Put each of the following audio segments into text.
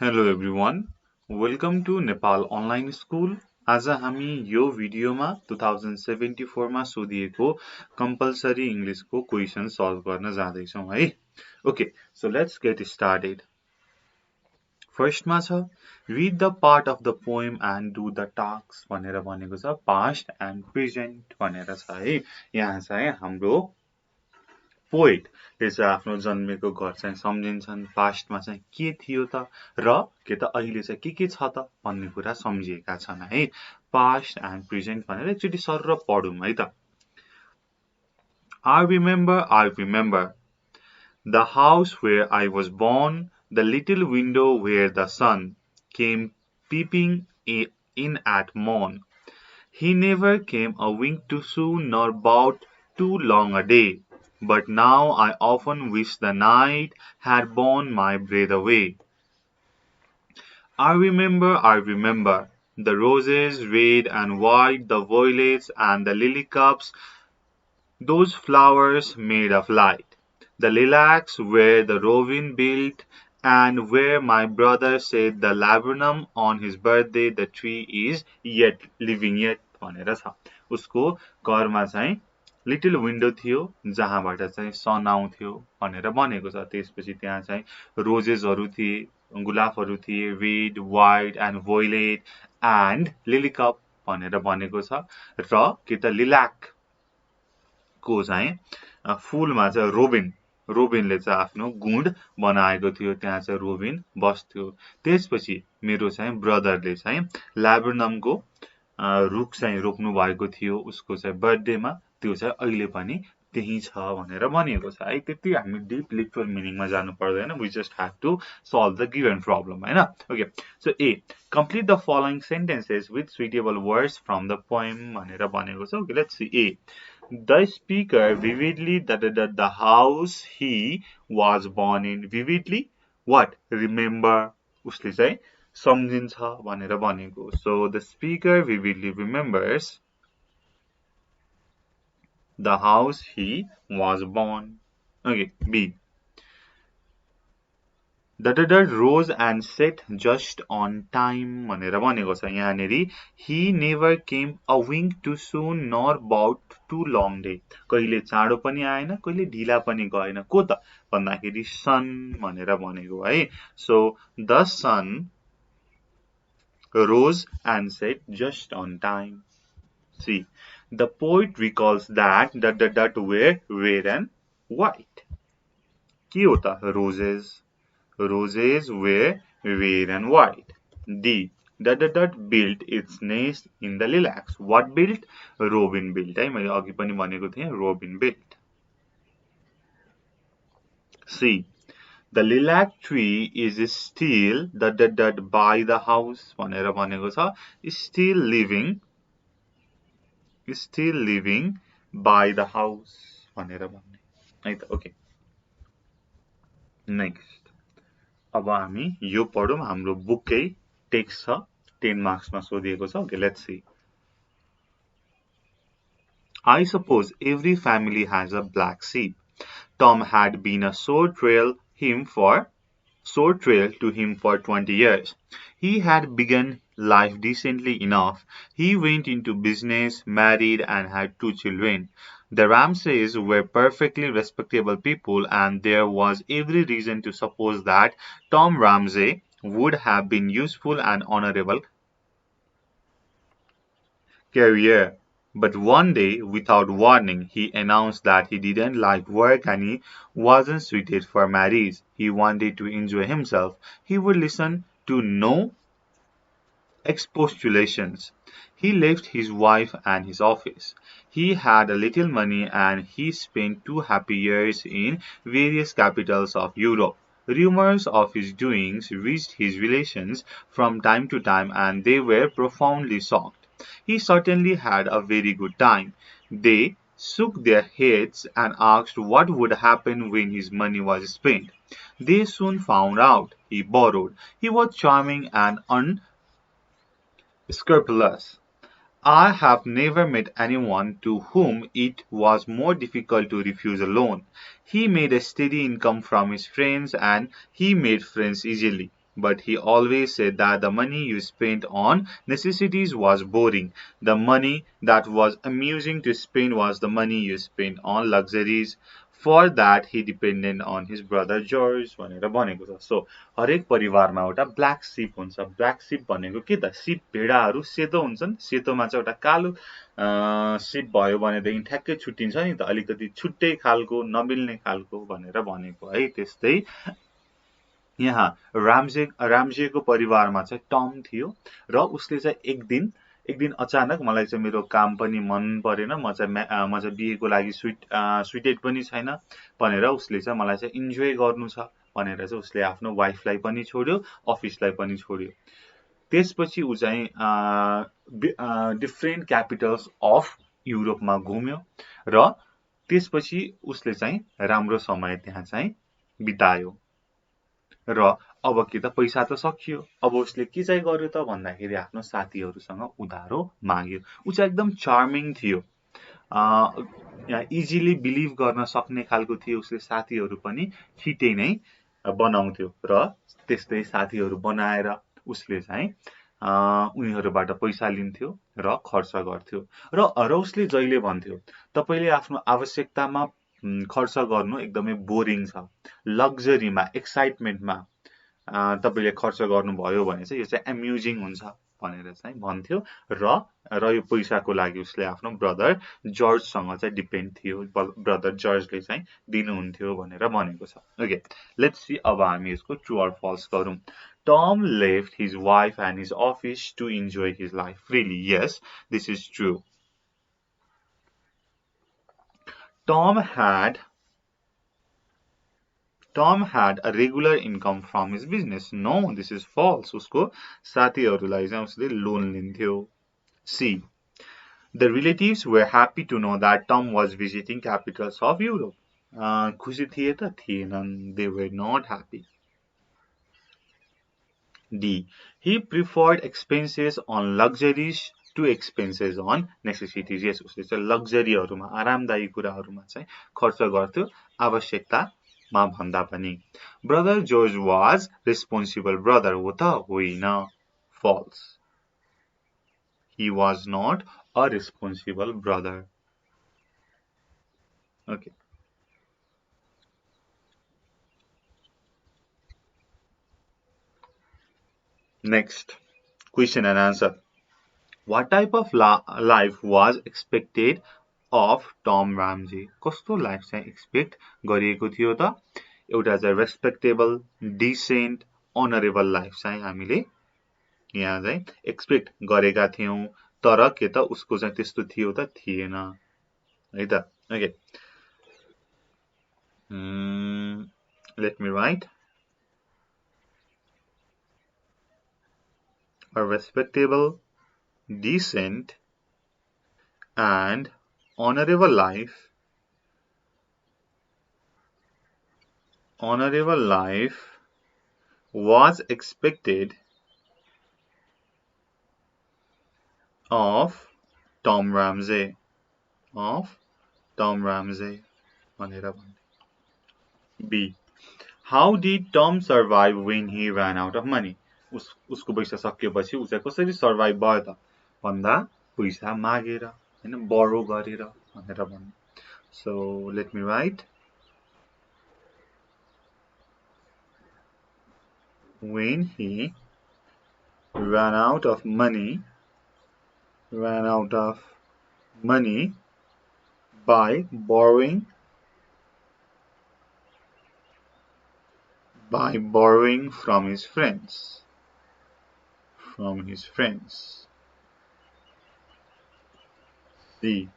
Hello everyone, welcome to Nepal online school. आज हामी यो भिडियोमा 2074 मा सोधिएको कम्पलसरी इंग्लिशको क्वेशन सल्भ गर्न जाँदैछौं है। Okay, so let's get started. फर्स्टमा छ read the part of the poem and do the tasks भनेर भनेको छ। past and present भनेर छ है। यहाँ चाहिँ हाम्रो पोएट ले चाहिँ आफ्नो जन्मेको घर चाहिँ सम्झिन्छन्। पास्टमा चाहिँ के थियो त र के त अहिले चाहिँ के छ त भन्ने कुरा सम्झिएका छन् है। पास्ट एन्ड प्रेजेन्ट भनेर एकचोटी सरर पढौं है त। I remember the house where I was born, the little window where the sun came peeping in at morn. He never came a wink too soon nor bought too long a day. But now I often wish the night had borne my breath away. I remember the roses red and white, the violets and the lily cups, those flowers made of light. The lilacs where the robin built, and where my brother said the laburnum on his birthday, the tree is yet living yet भनेर छ। उसको घरमा चाहिँ little window थियो जहाँबाट चाहिँ सन आउँथ्यो भनेर भनेको छ। त्यसपछि त्यहाँ चाहिँ रोजेसहरु थिए, गुलाबहरु थिए, red, white and violet and lily cup भनेर भनेको छ। र के त लिलाक को चाहिँ फूलमा चाहिँ रोबिनले चाहिँ आफ्नो गुण्ड बनाएको थियो। त्यहाँ चाहिँ रोबिन बस्थ्यो। त्यसपछि मेरो चाहिँ ब्रदरले चाहिँ ल्याबरनमको रुख चाहिँ रोप्नु भएको थियो उसको चाहिँ बर्थडेमा। त्यो चाहिँ अहिले पनि त्यही छ भनेर भनिएको छ है। त्यति हामी डीप लिटरल मिनिङमा जानु पर्दैन। We just have to solve the given problem हैन। Okay, so a complete the following sentences with suitable words from the poem भनेर भनेको छ। Okay, let's see. A The speaker vividly the house he was born in. Vividly what? Remember उसले चाहिँ सम्झिन्छ भनेर भनेको। So the speaker vividly remembers the house he was born. Okay, B. The rose and set just on time भनेर भनेको छ। यहाँनेरि he never came a wink too soon nor bought too long day. कहिले चाँडो पनि आएन, कहिले ढिला पनि गएन। को त भन्दाखेरि sun भनेर भनेको है। So the sun rose and set just on time. See, the poet recalls that the were red and white. के हो त? Roses were red and white. D. The built its nest in the lilacs. What built? Robin built. है, मैले अघि पनि भनेको थिएँ Robin built. C. The lilac tree is still by the house भनेर भनेको छ। Still living by the house भनेर भन्ने है त। ओके, नेक्स्ट अब हामी यो पढौं। हाम्रो बुककै टेक्स्ट छ, 10 मार्क्समा सोधिएको छ। Okay, let's C. I suppose every family has a black sheep. Tom had been a sore trail to him for 20 years. He had begun life decently enough. He went into business, married, and had 2 children. The Ramsays were perfectly respectable people, and there was every reason to suppose that Tom Ramsay would have been useful and honorable career. But one day, without warning, he announced that he didn't like work and he wasn't suited for marriage. He wanted to enjoy himself. He would listen to no expostulations. He left his wife and his office. He had a little money and he spent 2 happy years in various capitals of Europe. Rumors of his doings reached his relations from time to time, and they were profoundly shocked. He certainly had a very good time. They shook their heads and asked what would happen when his money was spent. They soon found out. He borrowed. He was charming and unscrupulous. I have never met anyone to whom it was more difficult to refuse a loan. He made a steady income from his friends and he made friends easily. but he always said that the money you spent on necessities was boring. The money that was amusing to spend was the money you spent on luxuries. For that he depended on his brother George भनेर भनेको छ. So हरेक परिवारमा एउटा black सिप हुन्छ. Black सिप भनेको के त? सिप भेडाहरू सेतो हुन्छन्. सेतोमा चाहिँ एउटा कालो सिप भयो भनेदेखि ठ्याक्कै छुट्टिन्छ नि त, अलिकति छुट्टै खालको नमिल्ने खालको भनेर भनेको है. त्यस्तै यहाँ राम्जेको परिवारमा चाहिँ टम थियो र उसले चाहिँ एक दिन अचानक मलाई चाहिँ मेरो काम पनि मन परेन, म चाहिँ बिहेको लागि स्विटेड पनि छैन भनेर उसले चाहिँ मलाई चाहिँ इन्जोय गर्नु छ भनेर चाहिँ उसले आफ्नो वाइफलाई पनि छोड्यो, अफिसलाई पनि छोड्यो. त्यसपछि उ चाहिँ डिफ्रेन्ट क्यापिटल्स अफ युरोपमा घुम्यो र त्यसपछि उसले चाहिँ राम्रो समय त्यहाँ चाहिँ बितायो. र अब के त, पैसा त सकियो. अब उसले के चाहिँ गर्यो त भन्दाखेरि आफ्नो साथीहरूसँग उधारो माग्यो. उ चाहिँ एकदम चार्मिङ थियो, इजिली बिलिभ गर्न सक्ने खालको थियो. उसले साथीहरू पनि छिटै नै बनाउँथ्यो र त्यस्तै साथीहरू बनाएर उसले चाहिँ उनीहरूबाट पैसा लिन्थ्यो र खर्च गर्थ्यो. र उसले जहिले भन्थ्यो तपाईले आफ्नो आवश्यकतामा खर्च गर्नु एकदमै बोरिङ छ, लग्जरीमा एक्साइटमेन्टमा तपाईले खर्च गर्नुभयो भने चाहिँ यो चाहिँ एम्युजिङ हुन्छ भनेर चाहिँ भन्थ्यो. र यो पैसाको लागि उसले आफ्नो ब्रदर जर्जसँग चाहिँ डिपेन्ड थियो. ब्रदर जर्जले चाहिँ दिनुहुन्थ्यो भनेर भनेको छ. ओके, लेट्स सी अब हामी यसको ट्रु अर फल्स गरौँ. Tom left his wife and his office to enjoy his life freely. Yes, this is true. Tom had a regular income from his business. No, this is false. उसको साथीहरूलाई चाहिँ उसले loan लिन्थ्यो. C. The relatives were happy to know that Tom was visiting capitals of Europe. खुसी थिए त? थिएनन्. They were not happy. D. He preferred expenses on luxuries to expenses on necessities. Yes, उसले चाहिँ लग्जरीहरूमा, आरामदायी कुराहरूमा चाहिँ खर्च गर्थ्यो आवश्यकतामा भन्दा पनि. Brother George was responsible brother. हो त? होइन. False. He was not a responsible brother. Okay. Next, question and answer. What type of life was expected of Tom Ramsey? कस्तो लाइफ चाहिँ एक्सपेक्ट गरिएको थियो त? एउटा चाहिँ रेस्पेक्टेबल, डिसेन्ट, अनरेबल लाइफ चाहिँ हामीले यहाँ चाहिँ एक्सपेक्ट गरेका थियौं. तर के त उसको चाहिँ त्यस्तो थियो त? थिएन है त. Okay, let me right. A respectable, decent, and honorable life was expected of Tom Ramsey. B. How did Tom survive when he ran out of money? उसको पैसा सकिएपछि उ चाहिँ कसरी सर्भाइभ भयो त भन्दा पैसा मागेर, हैन, बोरो गरेर भनेर भन्नु. So let me right. When he ran out of money by borrowing from his friends. C.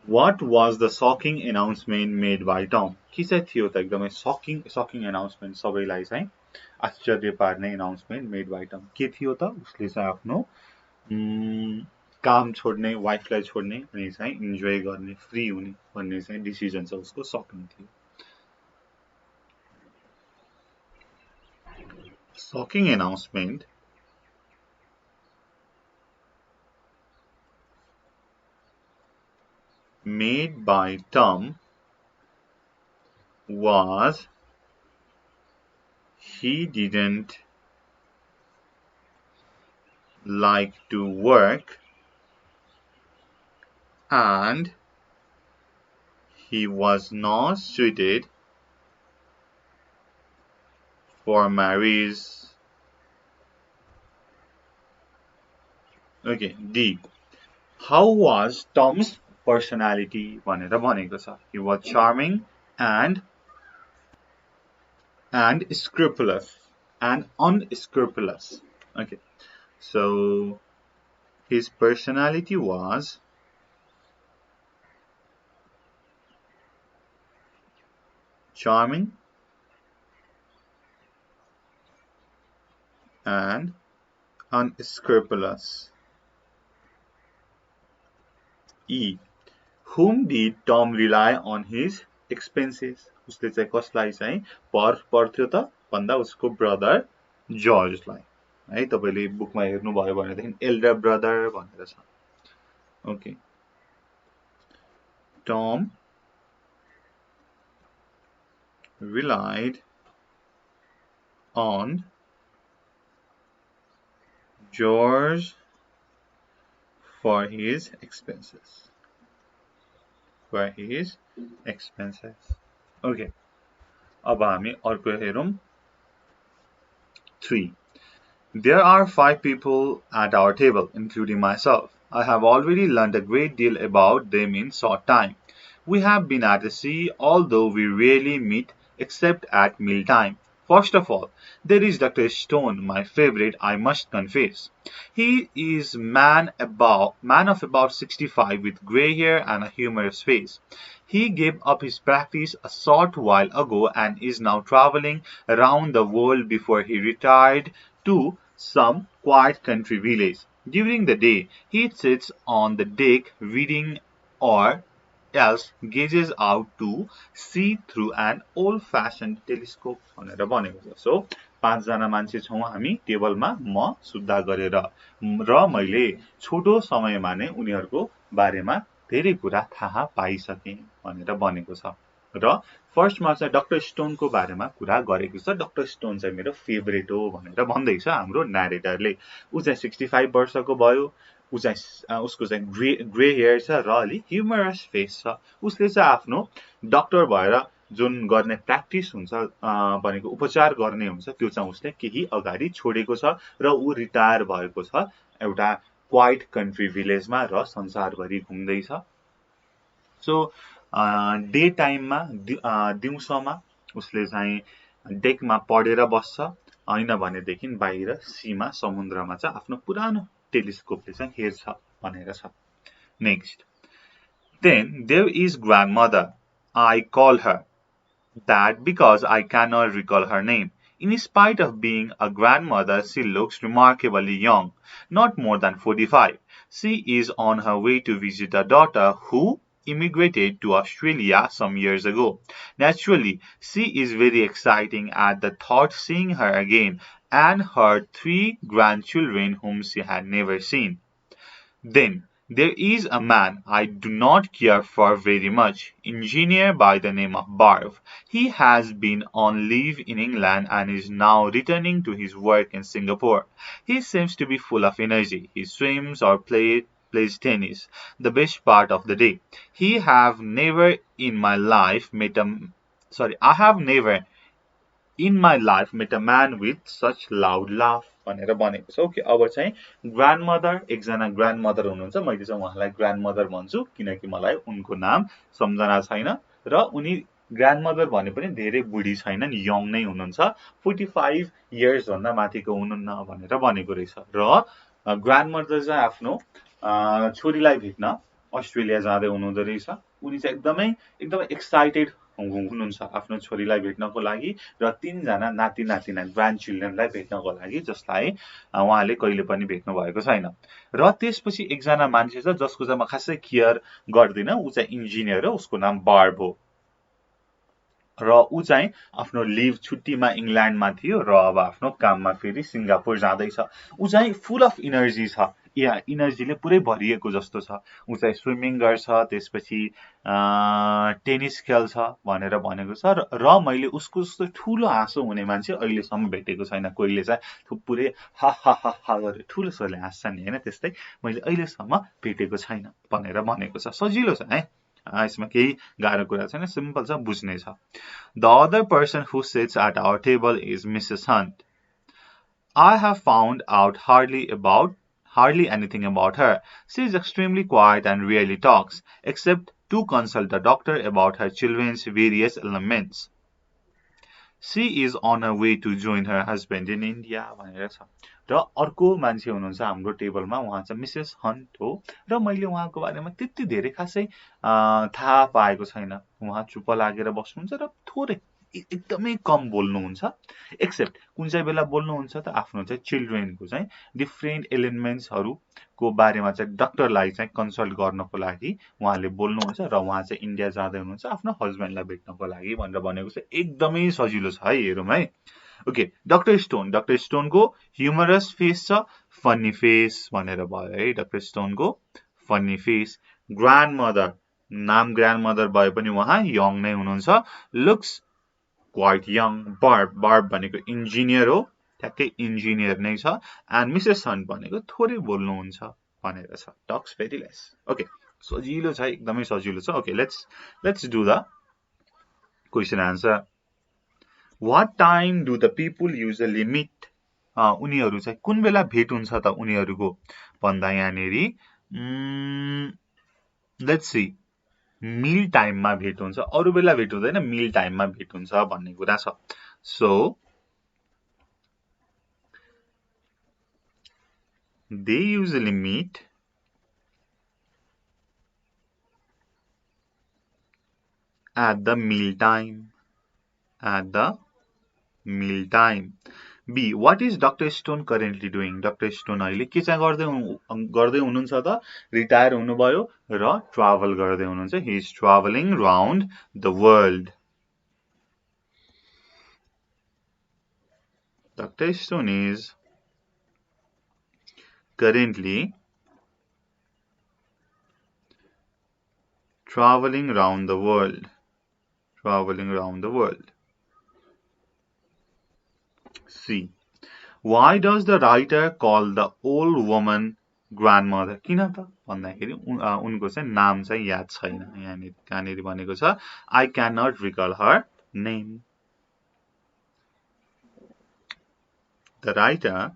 What was the shocking announcement made by Tom? के चाहिँ थियो त एकदमै शकिङ अनाउन्समेन्ट, सबैलाई चाहिँ आश्चर्य पार्ने अनाउन्समेन्ट मेड बाइ टम. के थियो त? उसले चाहिँ आफ्नो काम छोड्ने, वाइफलाई छोड्ने अनि चाहिँ इन्जोय गर्ने, फ्री हुने भन्ने चाहिँ डिसिजन चाहिँ उसको शकिङ थियो. Shocking announcement made by Tom was he didn't like to work and he was not suited for marriage. Okay, D. How was Tom's personality? भनेर भनेको छ. He was charming and scrupulous and unscrupulous. Okay, so his personality was charming and unscrupulous. E. Whom did Tom rely on his expenses? उसले चाहिँ कसलाई चाहिँ पर्थ्यो त भन्दा उसको ब्रदर जर्जलाई है. तपाईले बुकमा हेर्नुभयो भनेदेखि एल्डर ब्रदर भनेर छ. Okay, Tom relied on George for his expenses. Okay, अब हामी अर्को हेरौं. 3. There are 5 people at our table, including myself. I have already learned a great deal about them in short time. We have been at the sea, although we rarely meet except at mealtime. First of all, there is Dr. Stone, my favorite, I must confess. He is man of about 65 with grey hair and a humorous face. He gave up his practice a short while ago and is now traveling around the world before he retired to some quiet country village. During the day, he sits on the deck reading or else gazes out to see through an old-fashioned telescope. भनेर भनेको छ. So 5 जना मान्छे छौं हामी टेबलमा, म सुत्दा गरेर र मैले छोटो समयमा नै उनीहरुको बारेमा धेरै कुरा थाहा पाइसके भनेर भनेको छ. र फर्स्टमा चाहिँ डाक्टर स्टोनको बारेमा कुरा गरेको छ. डाक्टर स्टोन चाहिँ मेरो फेभरेट हो भनेर भन्दै छ हाम्रो न्यारेटरले. उ चाहिँ 65 वर्षको भयो. उसको चाहिँ ग्रे हेयर छ र अलि ह्युमरस फेस छ. उसले चाहिँ आफ्नो डाक्टर भएर जुन गर्ने प्र्याक्टिस हुन्छ भनेको उपचार गर्ने हुन्छ त्यो चाहिँ उसले केही अगाडि छोडेको छ र उ रिटायर भएको छ एउटा क्वाइट कन्ट्री भिलेजमा र संसारभरि घुम्दै छ. सो डे टाइममा दिउँसोमा उसले चाहिँ डेकमा पढेर बस्छ, हैन भनेदेखि बाहिर सीमा समुद्रमा चाहिँ आफ्नो पुरानो टेलिस्कोपले चाहिँ हेर्छ भनेर छ. Next. Then there is grandmother. I call her that because I cannot recall her name. In spite of being a grandmother, she looks remarkably young, not more than 45. She is on her way to visit a daughter who immigrated to Australia some years ago. Naturally, she is very exciting at the thought seeing her again and her 3 grandchildren whom she had never seen. Then there is a man I do not care for very much, engineer by the name of Barv. He has been on leave in England and is now returning to his work in Singapore. He seems to be full of energy. He swims or plays tennis the best part of the day. I have never in my life met a man with such loud laugh. भनेर भनेको छ. Okay, अब चाहिँ ग्रान्डमदर, एकजना ग्रान्डमदर हुनुहुन्छ. मैले चाहिँ उहाँलाई ग्रान्डमदर भन्छु किनकि मलाई उनको नाम सम्झना छैन र उनी ग्रान्डमदर भने पनि धेरै बुढी छैनन्, यङ नै हुनुहुन्छ. 45 इयर्स भन्दा माथिको हुनुहुन्न भनेर भनेको रहेछ. र ग्रान्डमदर चाहिँ आफ्नो छोरीलाई भेट्न अस्ट्रेलिया जाँदै हुनुहुँदो रहेछ. उनी चाहिँ एकदमै एक्साइटेड हुनुहुन्छ आफ्नो छोरीलाई भेट्नको लागि र 3 जना नाति नातिना ग्रान्ड चिल्ड्रनलाई भेट्नको लागि जसलाई उहाँले कहिले पनि भेट्नु भएको छैन. र त्यसपछि एकजना मान्छे छ जसको चाहिँ म खासै केयर गर्दिन. उ चाहिँ इन्जिनियर हो, उसको नाम बार्ब हो र उ चाहिँ आफ्नो लिभ छुट्टीमा इंग्ल्यान्डमा थियो र अब आफ्नो काममा फेरि सिंगापुर जाँदैछ. उ चाहिँ फुल अफ एनर्जी छ, या इनर्जीले पुरै भरिएको जस्तो छ, ऊ चाहिँ स्विमिङ गर्छ, त्यसपछि टेनिस खेल्छ भनेर भनेको छ र मैले उसको जस्तो ठुलो हाँसो हुने मान्छे अहिलेसम्म भेटेको छैन। कोहीले चाहिँ पुरै हा हा हा हा गरेर ठुलो स्वरले हाँस्छन् नि हैन, त्यस्तै मैले अहिलेसम्म भेटेको छैन भनेर भनेको छ। सजिलो छ है, यसमा केही गाह्रो कुरा छैन, सिम्पल छ, बुझ्ने छ। The other person who sits at our table is Mrs. Hunt. I have found out hardly anything about her. She is extremely quiet and rarely talks, except to consult the doctor about her children's various ailments. She is on her way to join her husband in India भनेर छ। र अर्को मान्छे हुनुहुन्छ हाम्रो टेबलमा, उहाँ चाहिँ मिसेस हन्ट हो र मैले उहाँको बारेमा त्यति धेरै खासै थाहा पाएको छैन। उहाँ चुप लागेर बस्नुहुन्छ र थोरै एकदमै कम बोल्नुहुन्छ, एक्सेप्ट कुन चाहिँ बेला बोल्नुहुन्छ त आफ्नो चाहिँ चिल्ड्रेनको चाहिँ डिफ्रेन्ट एलिमेन्ट्सहरुको बारेमा चाहिँ डाक्टरलाई चाहिँ कन्सल्ट गर्नको लागि उहाँले बोल्नुहुन्छ र उहाँ चाहिँ इन्डिया जाँदै हुनुहुन्छ आफ्नो हस्बेन्डलाई भेट्नको लागि भनेर भनेको चाहिँ एकदमै सजिलो छ है, हेरौँ है। ओके, डाक्टर स्टोनको ह्युमरस फेस छ, फनी फेस भनेर भयो है, डाक्टर स्टोनको फनी फेस। ग्रान्डमदर, नाम ग्रान्डमदर भए पनि उहाँ यङ नै हुनुहुन्छ, लुक्स क्वाइट यङ। बार्ब भनेको इन्जिनियर हो, ठ्याक्कै इन्जिनियर नै छ। एन्ड मिसेस हन्ट भनेको थोरै बोल्नुहुन्छ भनेर छ, टक्स भेरी लेस। ओके, सजिलो छ, एकदमै सजिलो छ। Okay, let's do the question answer. What time do the people usually meet? उनीहरु चाहिँ कुन बेला भेट हुन्छ त उनीहरुको भन्दा यहाँनेरि लेट्स सी, मिल टाइममा भेट हुन्छ, अरु बेला भेट हुँदैन, मिल टाइममा भेट हुन्छ भन्ने कुरा छ। So they usually meet at the meal time. At the meal time. B. What is Dr. Stone currently doing? Dr. Stone अहिले के चाहिँ गर्दै हुनुहुन्छ त? रिटायर हुनुभयो र ट्राभल गर्दै हुनुहुन्छ। He is traveling round the world. Dr. Stone is currently traveling round the world. Traveling round the world. C. Why does the writer call the old woman grandmother? किन त भन्दाखेरि उनको चाहिँ नाम चाहिँ याद छैन। यहाँनिर कहाँनिर भनेको छ I cannot recall her name. The writer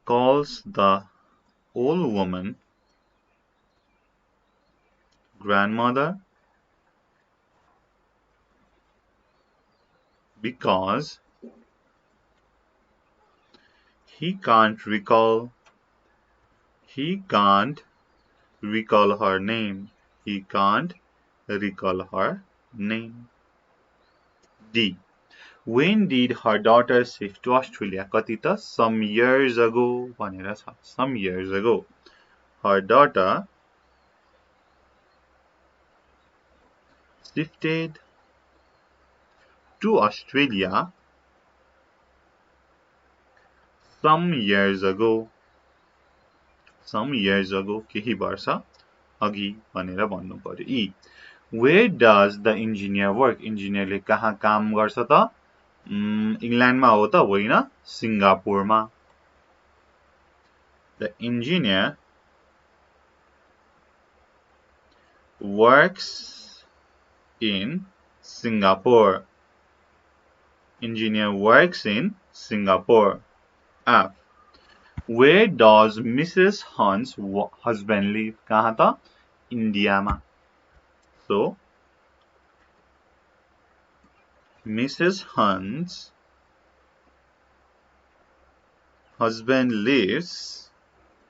calls the old woman grandmother because he can't recall her name. He can't recall her name. D. When did her daughter shift to Australia? कति त? Some years ago भनेर छ। Some years ago. Her daughter shifted to Australia some years ago. Some years ago, केही वर्ष अघि भनेर भन्नु पर्यो। E. Where does the engineer work? इन्जिनियरले कहाँ काम गर्छ त? इंग्ल्यान्डमा हो त? होइन, सिंगापुरमा। The engineer works in Singapore. Engineer works in Singapore. F. Where does Mrs. Hunt's husband live? कहाँ त? इन्डियामा। So, Mrs. Hunt's husband lives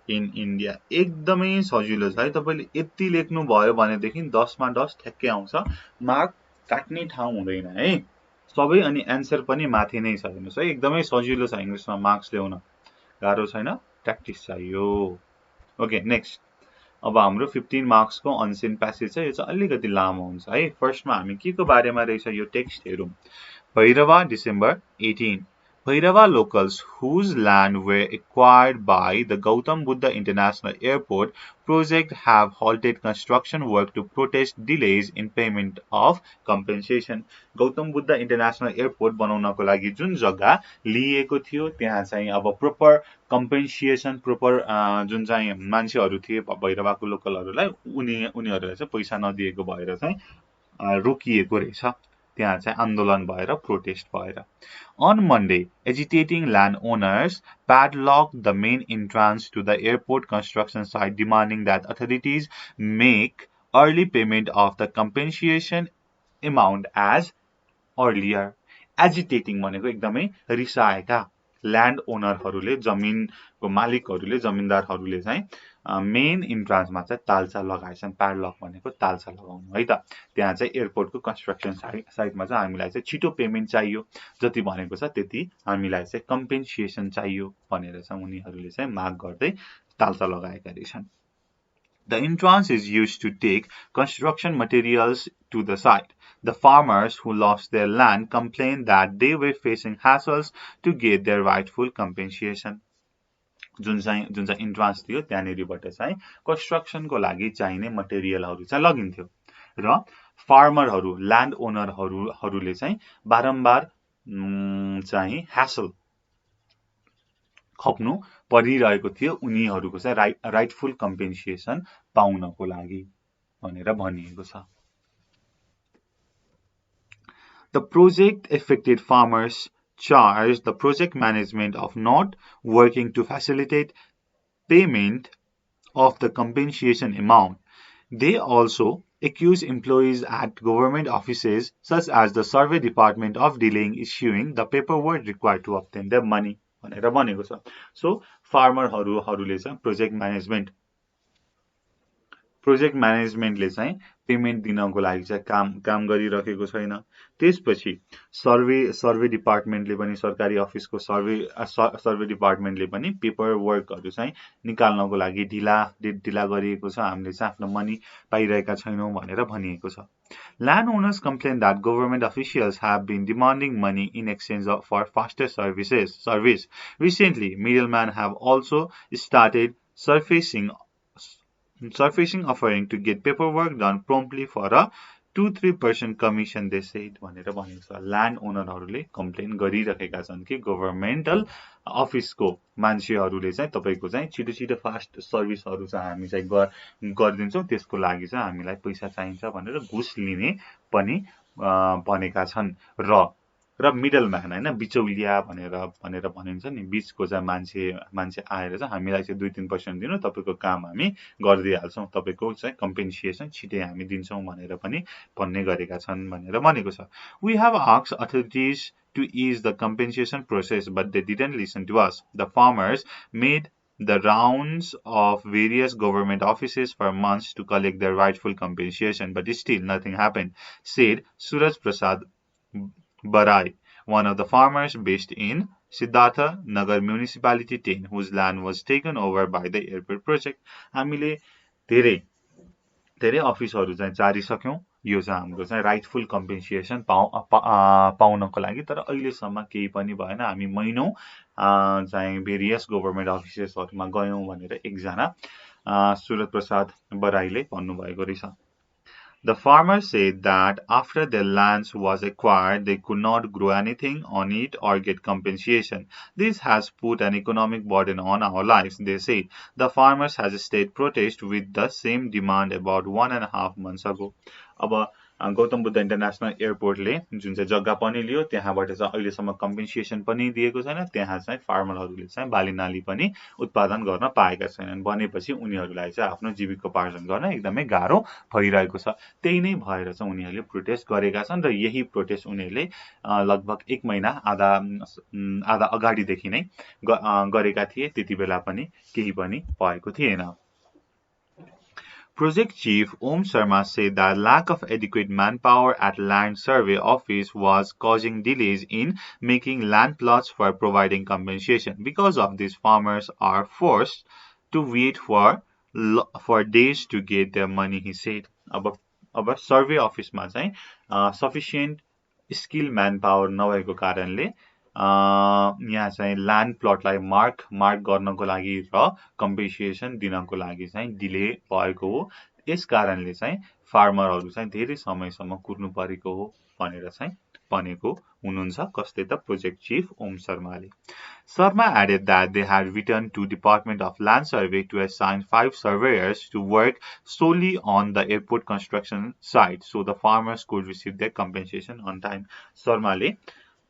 in India. एकदमै सजिलो छ है, तपाईले यति लेख्नु भयो भनेदेखि 10 मा 10 ठ्याक्कै आउँछ, मार्क काट्ने ठाउँ हुँदैन है सबै। अनि आन्सर पनि माथि नै छ, हेर्नुस् है, एकदमै सजिलो छ इंग्लिशमा मार्क्स ल्याउन, गाह्रो छैन, प्र्याक्टिस चाहियो। ओके, नेक्स्ट अब हाम्रो 15 मार्क्स को अनसिन प्यासेज छ। यो चाहिँ अलिकति लामो हुन्छ है। फर्स्टमा हामी के को बारेमा रहेछ यो टेक्स्ट हेरौं। Bhairahawa December 18। Bhairava locals whose land were acquired by the Gautam Buddha International Airport project have halted construction work to protest delays in payment of compensation. Gautam Buddha International Airport बनाउनको लागि जुन जग्गा लिएको थियो त्यहाँ चाहिँ अब proper compensation proper जुन चाहिँ मान्छेहरू थिए भैरवाको लोकलहरूलाई उनीहरूलाई चाहिँ पैसा नदिएको भएर चाहिँ रोकिएको रहेछ त्यहाँ चाहिँ आन्दोलन भएर प्रोटेस्ट भएर On Monday, agitating landowners padlocked the main entrance to the airport construction site, demanding that authorities make early payment of the compensation amount as earlier. Agitating भनेको एकदमै रिसाएका ल्यान्ड ओनरहरूले जमिनको मालिकहरूले जमिनदारहरूले चाहिँ मेन इन्ट्रान्समा चाहिँ तालचा लगाएछन् प्याडलक भनेको तालचा लगाउनु है त त्यहाँ चाहिँ एयरपोर्टको कन्स्ट्रक्सन साइटमा चाहिँ हामीलाई चाहिँ छिटो पेमेन्ट चाहियो जति भनेको छ त्यति हामीलाई चाहिँ कम्पेन्सेसन चाहियो भनेर चाहिँ उनीहरूले चाहिँ माग गर्दै तालचा लगाएका रहेछन् The entrance is used to take construction materials to the site. The farmers who lost their land complained that they were facing hassles to get their rightful compensation. जुन चाहिँ इन्ट्रान्स थियो त्यहाँनेरिबाट चाहिँ कन्स्ट्रक्सनको लागि चाहिने मटेरियलहरू चाहिँ लगिन्थ्यो र फार्मरहरू ल्यान्ड ओनरहरूले चाहिँ बारम्बार चाहिँ ह्यासल खप्नु परिरहेको थियो उनीहरूको चाहिँ राइटफुल कम्पेन्सेसन पाउनको लागि भनेर भनिएको छ The project affected farmers charged the project management of not working to facilitate payment of the compensation amount. They also accused employees at government offices such as the survey department of delaying issuing the paperwork required to obtain their money. भनेर भनेको छ so फार्मरहरूले चाहिँ project म्यानेजमेन्टले चाहिँ payment दिनको लागि चाहिँ काम गरिरहेको छैन त्यसपछि सर्वे डिपार्टमेन्टले पनि सरकारी अफिसको सर्वे डिपार्टमेन्टले पनि पेपर वर्कहरू चाहिँ निकाल्नको लागि ढिला गरिएको छ हामीले चाहिँ आफ्नो मनी पाइरहेका छैनौं भनेर भनिएको छ Landowners complain that government officials have been demanding money in exchange for faster service. Recently, middlemen have also started surfacing offering to get paperwork done promptly for a 2-3% commission, they said. भनेर भनेको छ land ओनरहरूले complain गरिरहेका छन् कि governmental अफिसको मान्छेहरूले चाहिँ तपाईको चाहिँ छिटो फास्ट सर्भिसहरू चाहिँ हामी चाहिँ गर्दिन्छौं त्यसको लागि चाहिँ हामीलाई पैसा चाहिन्छ भनेर घुस लिने पनि भनेका छन् र मिडलम्यान हैन बिचौलिया भनेर भनिन्छ नि बीचको चाहिँ मान्छे आएर चाहिँ हामीलाई चाहिँ 2-3% दिनु तपाईको काम हामी गर्दिहाल्छौं तपाईको चाहिँ कम्पेन्सेसन छिटै हामी दिन्छौं भनेर पनि भन्ने गरेका छन् भनेर भनेको छ We have asked authorities to ease the compensation process but they didn't listen to us. The farmers made the rounds of various government offices for months to collect their rightful compensation but still nothing happened, said 𝘀𝗶𝗹𝗹, one of the farmers based in Siddhartha Nagar Municipality 10, whose land was taken over by the airport project. हामीले धेरै अफिसहरु चाहिँ जारिसक्यौं यो चाहिँ हाम्रो चाहिँ rightful compensation पाउनको लागि तर अहिलेसम्म केही पनि भएन हामी महिनौं चाहिँ भेरियस गभर्नमेन्ट अफिसेसहरुमा गयौं भनेर एकजना 𝘀𝗶𝗹𝗹ले भन्नुभएको रहेछ The farmers said that after their lands was acquired, they could not grow anything on it or get compensation. This has put an economic burden on our lives, they said. The farmers has stayed protest with the same demand about 1.5 months ago. अब Gautam Buddha international एयरपोर्टले जुन चाहिँ जग्गा पनि लियो त्यहाँबाट चाहिँ अहिलेसम्म compensation पनि दिएको छैन त्यहाँ चाहिँ फार्मरहरूले चाहिँ बालीनाली पनि उत्पादन गर्न पाएका छैनन् भनेपछि उनीहरूलाई चाहिँ आफ्नो जीविकोपार्जन गर्न एकदमै गाह्रो भइरहेको छ त्यही नै भएर चाहिँ उनीहरूले प्रोटेस्ट गरेका छन् र यही प्रोटेस्ट उनीहरूले लगभग 1 महिना आधा अगाडिदेखि नै गरेका थिए त्यतिबेला पनि केही पनि भएको थिएन Project Chief 𝘀𝗵𝘁 said that lack of adequate manpower at land survey office was causing delays in making land plots for providing compensation. Because of this, farmers are forced to wait for days to get their money, he said. अब survey अफिसमा चाहिँ sufficient skill manpower नभएको कारणले यहाँ चाहिँ land प्लटलाई mark गर्नको लागि र कम्पेन्सेसन दिनको लागि चाहिँ डिले भएको हो। यस कारणले चाहिँ फार्मरहरू चाहिँ धेरै समयसम्म कुर्नु परेको हो भनेर चाहिँ भनेको हुनुहुन्छ। कसले त? प्रोजेक्ट चिफ ओम शर्माले। Sharma added that they had written to Department of Land Survey to assign 5 surveyors to work solely on the airport construction site so the farmers could receive their compensation on time. शर्माले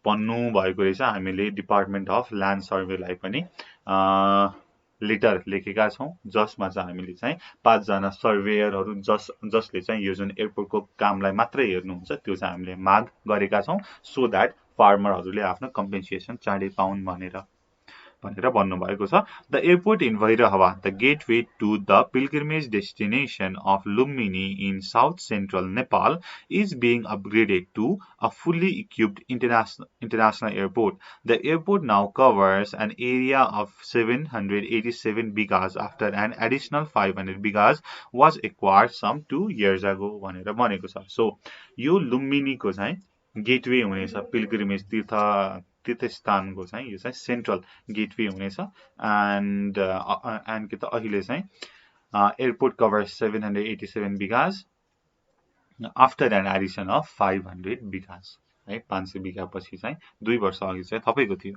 भन्नु भएको रहेछ हामीले department of land सर्वेलाई पनि letter लेखेका छौं, जसमा चाहिँ हामीले चाहिँ 5 जना सर्वेयरहरू जसले चाहिँ यो जुन एयरपोर्टको कामलाई मात्रै हेर्नुहुन्छ त्यो चाहिँ हामीले माग गरेका छौं, सो दैट फार्मरहरूले आफ्नो कम्पेन्सेसन चाँडै पाउन् भनेर भन्नुभएको छ। The airport in W𝗵𝗶𝘶, the gateway to the pilgrimage destination of Lumbini in south central Nepal, is being upgraded to a fully equipped international airport. The airport now covers an area of 787 bighas after an additional 500 bighas was acquired some 2 years ago भनेर भनेको छ। So यो लुम्बिनीको चाहिँ gateway हुनेछ, pilgrimage तीर्थस्थानको चाहिँ यो चाहिँ central gateway हुनेछ। एन्ड के त अहिले चाहिँ airport covers 787 bighas after an addition of 500 bighas है। 500 बिघा पछि चाहिँ 2 वर्ष अघि चाहिँ थपेको थियो।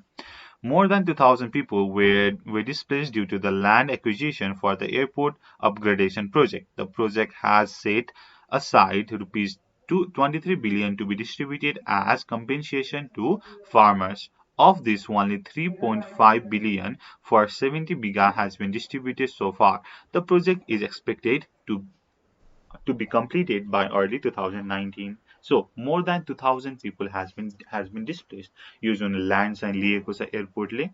More than 2,000 people were displaced due to the land acquisition for the airport upgradation project. The project has set aside rupees 23 billion to be distributed as compensation to farmers. Of this, only 3.5 billion for 70 bigha has been distributed so far. The project is expected to be completed by early 2019. So more than 2,000 people has been displaced. यो जुन land चाहिँ लिएको छ एयरपोर्टले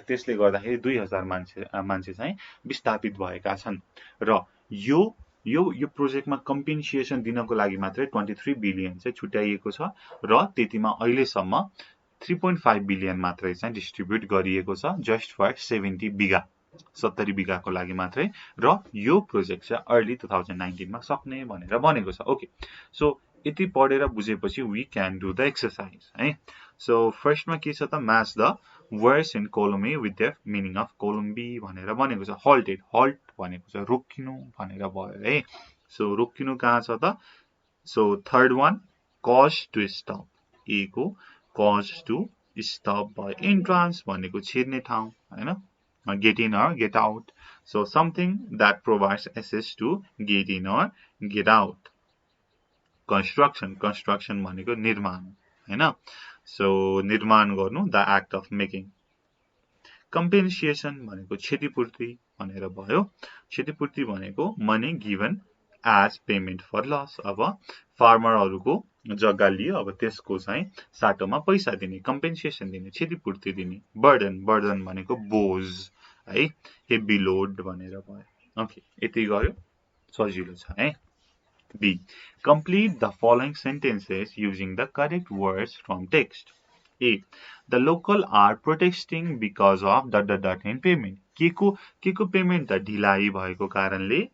त्यसले गर्दाखेरि 2000 मान्छे चाहिँ विस्थापित भएका छन् र यो प्रोजेक्टमा कम्पेन्सेसन दिनको लागि मात्रै 23 बिलियन चाहिँ छुट्याइएको छ र त्यतिमा अहिलेसम्म 3.5 बिलियन मात्रै चाहिँ डिस्ट्रिब्युट गरिएको छ जस्ट फर 70 बिघा 70 बिघाको लागि मात्रै र यो प्रोजेक्ट चाहिँ अर्ली 2019 मा सक्ने भनेर भनेको छ। ओके, सो यति पढेर बुझेपछि we can do the exercise है। सो फर्स्टमा के छ त match the words in column A with the meaning of column B भनेर भनेको छ। हल्टेड, हल्ट भनेको छ रोकिनु भनेर भयो है। सो रोकिनु कहाँ छ त? So third one cause to stop, A को कज टु स्टप भयो। इन्ट्रान्स भनेको छिर्ने ठाउँ हैन, get in or get out. So something that provides access to get in or get out. Construction, construction भनेको निर्माण हैन। So निर्माण गर्नु, the act of making. Compensation भनेको क्षतिपूर्ति भनेर भयो। क्षतिपूर्ति भनेको money given as payment for loss। अब फार्मरहरुको जग्गा लियो, अब त्यसको चाहिँ साटोमा पैसा दिने, कम्पेन्सेसन दिने, क्षतिपूर्ति दिने। बर्डन, बर्डन भनेको बोझ है, हेभी लोड भनेर भयो। ओके, यति गर्यो सजिलो छ है। B, complete the following sentences using the correct words from text. A, the local are protesting because of ... in payment. के को पेमेन्ट त ढिलाइ भएको कारणले,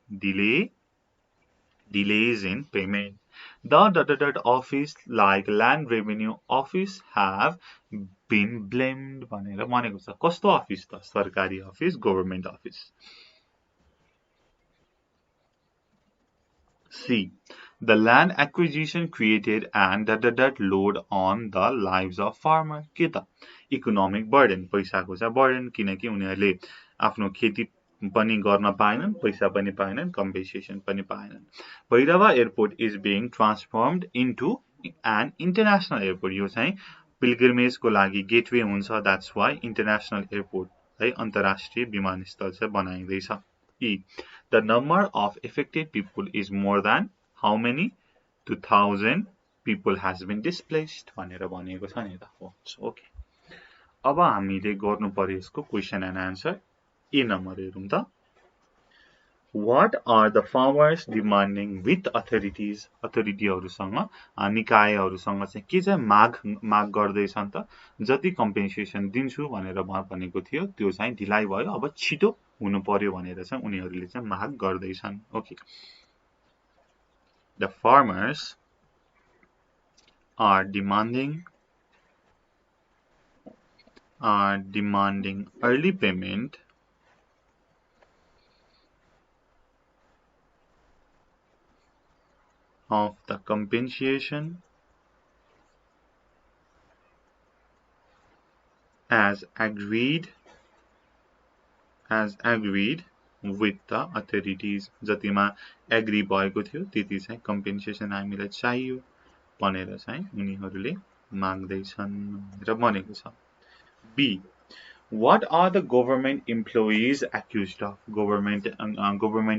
delays in payment. The ... office like land revenue office have been blamed भनेर भनेको छ। कस्तो अफिस त? सरकारी office, government office. C, the land acquisition created an ... load on the lives of farmer. के त? इकोनोमिक बर्डन, पैसाको चाहिँ बर्डन, किनकि उनीहरूले आफ्नो खेती पनि गर्न पाएनन्, पैसा पनि पाएनन्, कम्पेन्सेसन पनि पाएनन्। Bhairahawa airport is being transformed into an international airport. यो चाहिँ पिल्ग्रिमेजको लागि गेटवे हुन्छ, द्याट्स वाइ इन्टरनेशनल एयरपोर्ट है, अन्तर्राष्ट्रिय विमानस्थल चाहिँ बनाइँदैछ। E, the number of affected people is more than how many? 2,000 people has been displaced भनेर भनेको छ नि त। ओके, अब हामीले गर्नु पर्यो यसको question and answer. A number हेरौँ त। What are the farmers demanding with authorities? अथोरिटीहरुसँग, निकायहरुसँग चाहिँ के चाहिँ माग गर्दैछन् त? जति कम्पेन्सेसन दिन्छु भनेर भनेको थियो त्यो चाहिँ ढिलाइ भयो, अब छिटो हुनु पर्यो भनेर चाहिँ उनीहरुले चाहिँ माग गर्दैछन्। Okay, the farmers are demanding are demanding early payment of the compensation as agreed with the authorities. जतिमा एग्री भएको थियो त्यति चाहिँ कम्पेन्सेसन हामीलाई चाहियो भनेर चाहिँ उनीहरूले माग्दैछन् भनेर भनेको छ। B. What are the government employees accused of? Government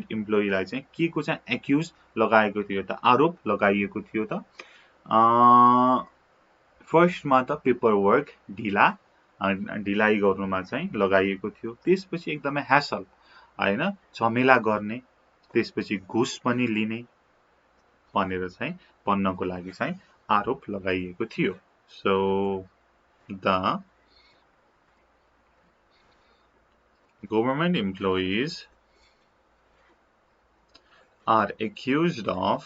employee लाई चाहिँ के को चाहिँ accuse लगाएको थियो त, आरोप लगाइएको थियो त? फर्स्ट मा त पेपर वर्क ढिलाइ गर्नुमा चाहिँ लगाइएको थियो। त्यसपछि एकदमै ह्यासल हैन, झमेला गर्ने, त्यसपछि घुस पनि लिने भनेर चाहिँ भन्नको लागि चाहिँ आरोप लगाइएको थियो। So the government employees are accused of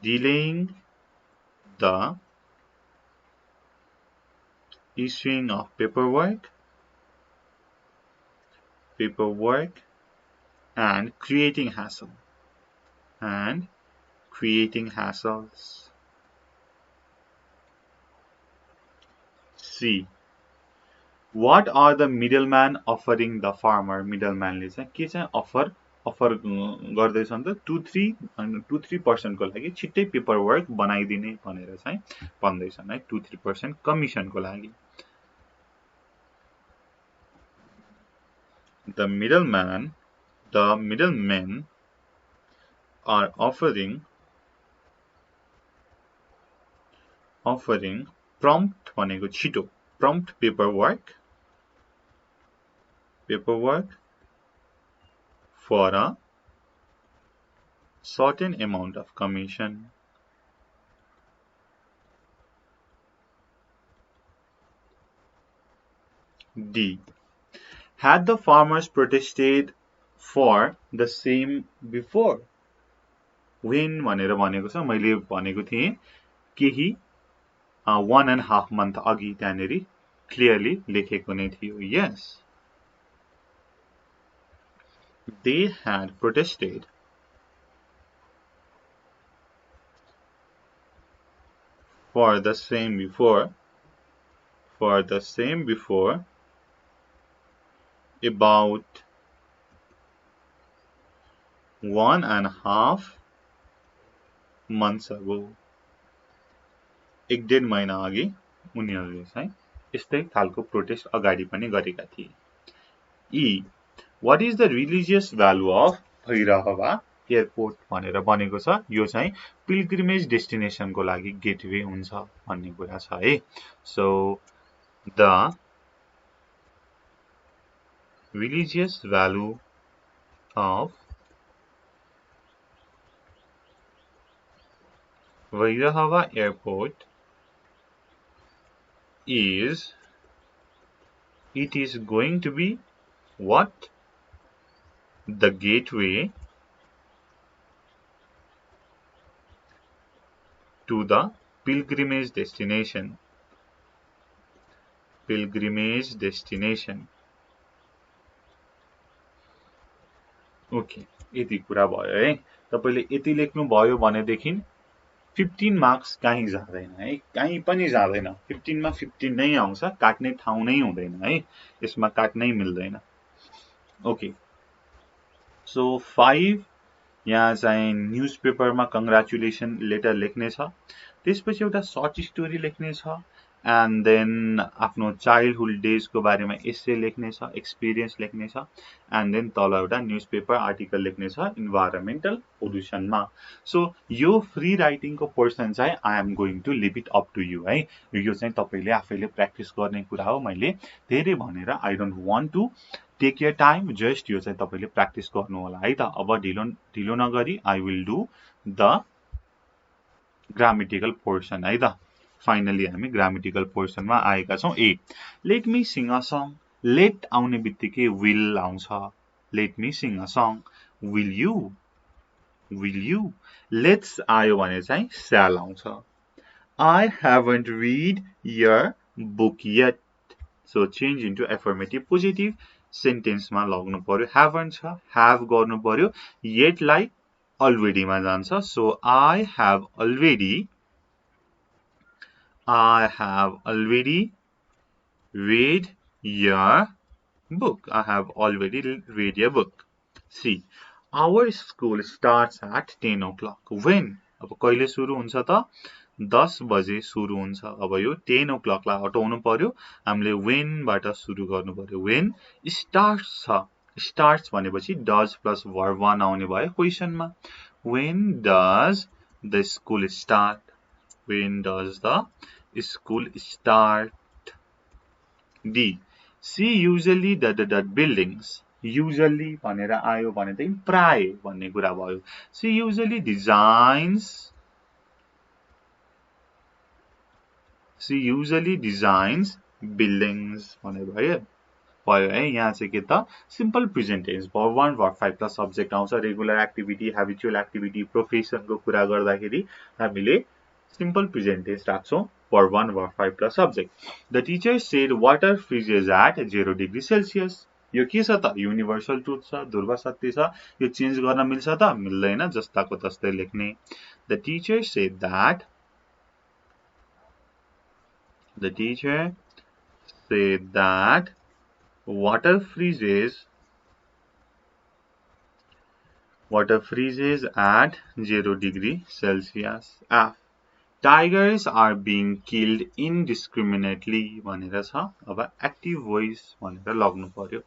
delaying the issuing of paperwork and creating hassles. C. What are the middleman offering the farmer? Middleman ले चाहिँ के चाहिँ अफर गर्दैछ नि त 2-3% को लागि छिट्टै पेपर वर्क बनाइदिने भनेर चाहिँ भन्दैछन् है, 2-3% कमिसन को लागि। The middlemen are offering prompt भनेको छिटो, prompt paperwork for a certain amount of commission. D. Had the farmers protested for the same before? When भनेर भनेको छ, मैले भनेको थिएँ केही 1.5 month अघि त्यहाँनेरि क्लियरली लेखेको नै थियो। Yes, they had protested for the same before about 1.5 months ago. 1.5 महिना अघि उनीहरूले चाहिँ यस्तै खालको प्रोटेस्ट अगाडि पनि गरेका थिए। E. What is the religious value of Bhairahawa airport भनेर बनेको छ? यो चाहिँ पिल्ग्रिमेज डेस्टिनेसन को लागि गेटवे हुन्छ भन्ने कुरा छ है। So the religious value of Vairahava airport is, it is going to be what? The gateway to the pilgrimage destination. Okay, यति कुरा भयो है। तपाईले यति लेख्नु भयो भनेदेखि 15 मार्क्स कहीँ जाँदैन है, कहीँ पनि जाँदैन। 15 मा 15 नै आउँछ, काट्ने ठाउँ नै हुँदैन है, यसमा काट्नै मिल्दैन। ओके, सो 5 यहाँ चाहिँ न्यूजपेपरमा कंग्रेचुलेसन लेटर लेख्ने छ, त्यसपछि एउटा सर्ट स्टोरी लेख्ने छ, एन्ड देन आफ्नो चाइल्डहुड डेज को बारेमा एसे लेख्ने छ, एक्सपिरियन्स लेख्ने छ, एन्ड देन तल एउटा न्यूजपेपर आर्टिकल लेख्ने छ इन्भाइरोमेन्टल पोल्युसनमा। सो यो फ्री राइटिङ को पोर्सन चाहिँ I am going to leave it up to you है। यो चाहिँ तपाईले आफैले प्र्याक्टिस गर्ने कुरा हो, मैले धेरै भनेर I don't want to take your time, just यो चाहिँ तपाईले प्र्याक्टिस गर्नु होला है त। अब ढिलो नगरी I will do the grammatical portion है त। फाइनली हामी ग्रामेटिकल पोर्सनमा आएका छौं। A, let me sing a song. Let आउने बित्तिकै विल आउँछ, let me sing a song. Will you will you. Let's आयो भने चाहिँ shall आउँछ. I haven't read your book yet. So change into affirmative positive sentence मा लाग्नु पर्यो. haven't छ, have गर्नु पर्यो. yet लाई already मा जान्छ. So I have already read your book. I have already read your book. See, our school starts at 10 o'clock. When? अब कहिले सुरु हुन्छ त 10 बजे सुरु हुन्छ. अब यो 10 o'clock लाई हटाउनु पर्यो. हामीले when बाट सुरु गर्नु पर्यो. When starts छ. Starts भनेपछि does plus verb 1 आउने भयो क्वेशन मा. When does the school start? When does the school start? D. She usually buildings. Usually भनेर आयो भने चाहिँ प्राय भन्ने कुरा भयो. She usually designs buildings भने भयो है. यहाँ चाहिँ के त simple present tense verb 1 verb 5 plus subject आउँछ. Regular activity, habitual activity, profession को कुरा गर्दाखेरि हामीले सिम्पल प्रेजेन्ट टेन्स राख्छौं. verb 1 verb 5 plus subject. The teacher said water freezes at 0 degree Celsius. यो के छ त युनिभर्सल ट्रुथ छ, ध्रुव सत्य छ. यो चेन्ज गर्न मिल्छ त मिल्दैन, जस्ताको तस्तै लेख्ने. The teacher said that water freezes at 0 degree Celsius. F. Tigers are being killed indiscriminately भनेर छ. अब एक्टिभ भोइस भनेर लाग्नु पर्यो.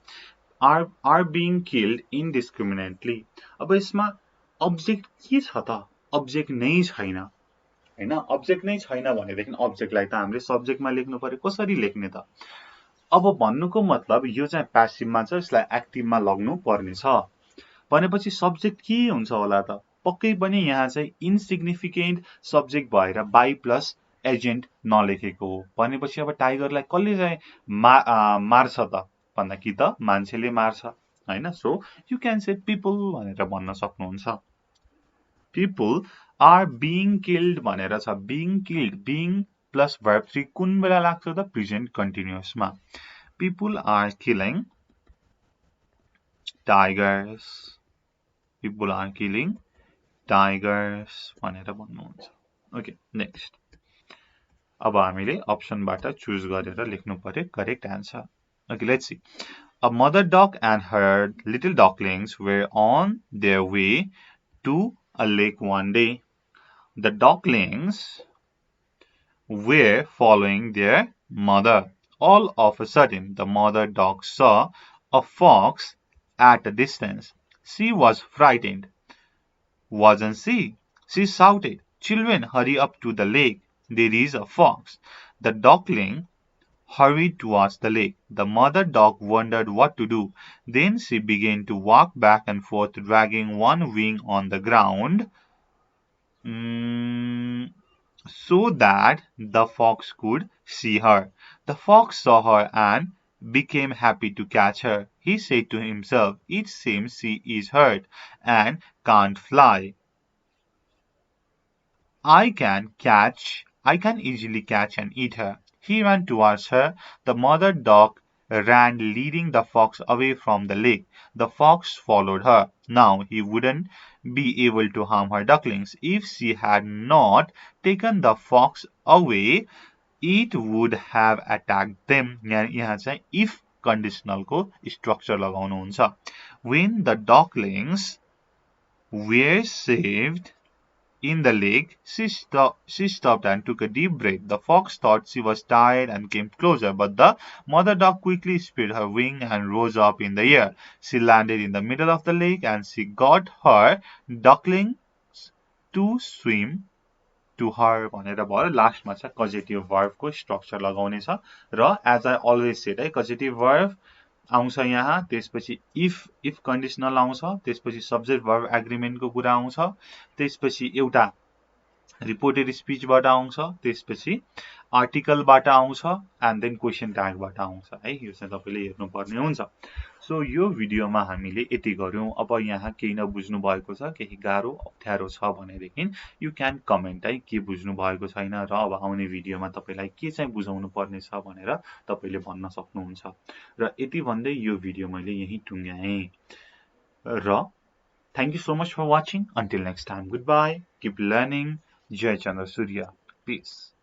are being killed indiscriminately. अब यसमा अब्जेक्ट के छ त? अब्जेक्ट नै छैन हैन. अब्जेक्ट नै छैन भनेदेखि अब्जेक्टलाई त हामीले सब्जेक्टमा लेख्नु पर्यो. कसरी लेख्ने त? अब भन्नुको मतलब यो चाहिँ प्यासिभमा छ, यसलाई एक्टिभमा लाग्नु पर्ने छ भनेपछि सब्जेक्ट के हुन्छ होला त? पक्कै पनि यहाँ चाहिँ इनसिग्निफिकेन्ट सब्जेक्ट भएर बाई प्लस एजेन्ट नलेखेको हो भनेपछि अब टाइगरलाई कसले चाहिँ मार्छ त भन्दा कि त मान्छेले मार्छ हैन. So you can say people भनेर भन्न सक्नुहुन्छ. पीपल आर बीइङ किल्ड भनेर छ. Being killed, being plus verb 3 कुन बेला लाग्छ त? प्रेजेन्ट कन्टिन्युअस मा. People are killing tigers. People are killing tigers भनेर भन्नुहुन्छ. Okay, next. अब हामीले अप्सनबाट चुज गरेर लेख्नु पर्यो correct answer. Okay, let's see. A mother dog and her little ducklings were on their way to a lake one day. The ducklings were following their mother. All of a sudden, the mother dog saw a fox at a distance. She was frightened, wasn't she? She shouted, "Children, hurry up to the lake. There is a fox." The duckling hurried towards the lake. The mother dog wondered what to do. Then she began to walk back and forth, dragging one wing on the ground so that the fox could see her. The fox saw her and became happy to catch her. He said to himself, "It seems she is hurt and can't fly. I can easily catch and eat her." He ran towards her. The mother dog ran, leading the fox away from the lake. The fox followed her. Now he wouldn't be able to harm her ducklings. If she had not taken the fox away, it would have attacked them. यहाँ चाहिँ if conditional को structure लगाउनुहुन्छ. When the ducklings were saved in the lake, she stopped and took a deep breath. The fox thought she was tired and came closer, but the mother dog quickly spread her wing and rose up in the air. She landed in the middle of the lake and she got her ducklings to swim to her भनेर भयो. लास्टमा चाहिँ कजेटिभ verb को structure लगाउने छ र as I always shed है कजेटिभ verb आउँछ यहाँ, त्यसपछि इफ कन्डिसनल आउँछ, त्यसपछि सब्जेक्ट वर्ब एग्रीमेन्ट को कुरा आउँछ, त्यसपछि एउटा रिपोर्टेड स्पीचबाट आउँछ, त्यसपछि आर्टिकलबाट आउँछ एन्ड देन क्वेशन ट्यागबाट आउँछ है. यो चाहिँ तपाईले हेर्नु पर्ने हुन्छ. सो यो भिडियोमा हामीले यति गर्यौं। अब यहाँ केही नबुझ्नु भएको छ, केही गाह्रो अप्ठ्यारो छ भनेदेखि यु क्यान कमेन्ट है, के बुझ्नु भएको छैन र अब आउने भिडियोमा तपाईलाई के चाहिँ बुझाउनु पर्ने छ भनेर तपाईले भन्न सक्नुहुन्छ। र यति भन्दै यो भिडियो मैले यही टुङ्ग्याएँ र thank you so much for watching. Until next time, goodbye. Keep learning. 𝘂𝗁𝘂𝗃. Peace.